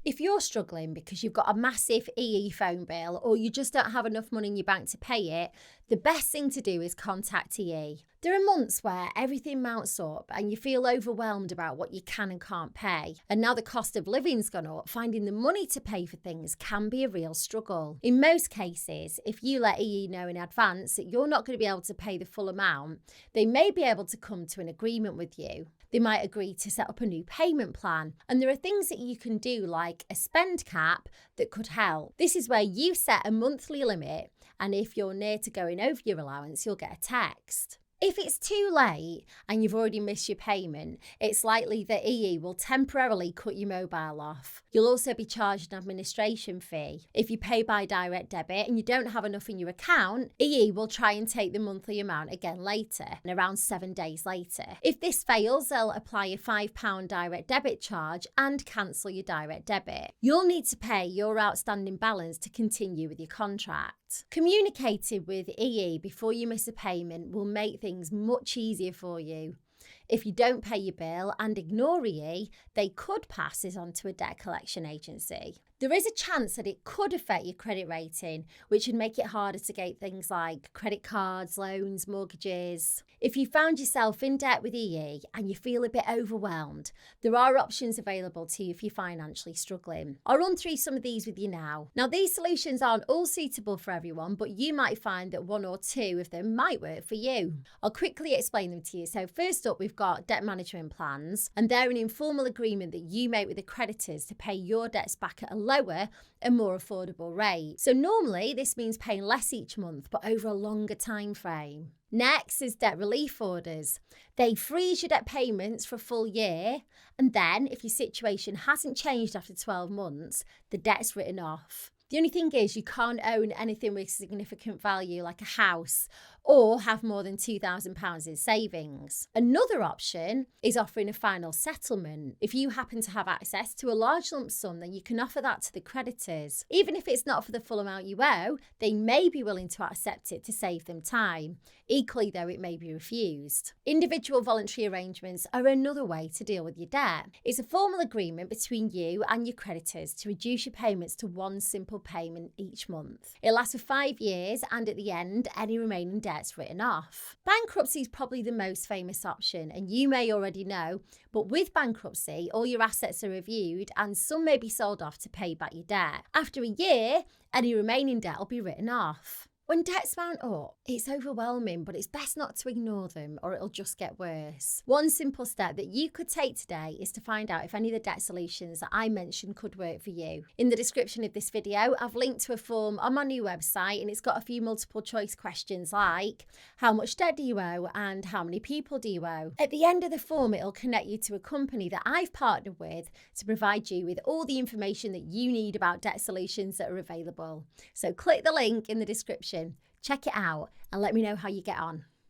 If you're struggling because you've got a massive EE phone bill or you just don't have enough money in your bank to pay it, the best thing to do is contact EE. There are months where everything mounts up and you feel overwhelmed about what you can and can't pay. And now the cost of living's gone up, finding the money to pay for things can be a real struggle. In most cases, if you let EE know in advance that you're not going to be able to pay the full amount, they may be able to come to an agreement with you. They might agree to set up a new payment plan. And there are things that you can do like a spend cap that could help. This is where you set a monthly limit, and if you're near to going over your allowance, you'll get a text. If it's too late and you've already missed your payment, it's likely that EE will temporarily cut your mobile off. You'll also be charged an administration fee. If you pay by direct debit and you don't have enough in your account, EE will try and take the monthly amount again later, and around 7 days later. If this fails, they'll apply a £5 direct debit charge and cancel your direct debit. You'll need to pay your outstanding balance to continue with your contract. Communicating with EE before you miss a payment will make things much easier for you. If you don't pay your bill and ignore EE, they could pass it on to a debt collection agency. There is a chance that it could affect your credit rating, which would make it harder to get things like credit cards, loans, mortgages. If you found yourself in debt with EE and you feel a bit overwhelmed, there are options available to you if you're financially struggling. I'll run through some of these with you now. Now, these solutions aren't all suitable for everyone, but you might find that one or two of them might work for you. I'll quickly explain them to you. So first up, we've got debt management plans, and they're an informal agreement that you make with the creditors to pay your debts back at a lower and more affordable rate. So normally this means paying less each month, but over a longer time frame. Next is debt relief orders. They freeze your debt payments for a full year, and then if your situation hasn't changed after 12 months, the debt's written off. The only thing is you can't own anything with significant value like a house or have more than £2,000 in savings. Another option is offering a final settlement. If you happen to have access to a large lump sum, then you can offer that to the creditors. Even if it's not for the full amount you owe, they may be willing to accept it to save them time. Equally, though, it may be refused. Individual voluntary arrangements are another way to deal with your debt. It's a formal agreement between you and your creditors to reduce your payments to one simple payment each month. It lasts for 5 years, and at the end, any remaining debt's written off. Bankruptcy is probably the most famous option, and you may already know, but with bankruptcy, all your assets are reviewed and some may be sold off to pay back your debt. After a year, any remaining debt will be written off. When debts mount up, it's overwhelming, but it's best not to ignore them or it'll just get worse. One simple step that you could take today is to find out if any of the debt solutions that I mentioned could work for you. In the description of this video, I've linked to a form on my new website, and it's got a few multiple choice questions like, how much debt do you owe and how many people do you owe? At the end of the form, it'll connect you to a company that I've partnered with to provide you with all the information that you need about debt solutions that are available. So click the link in the description. Check it out and let me know how you get on.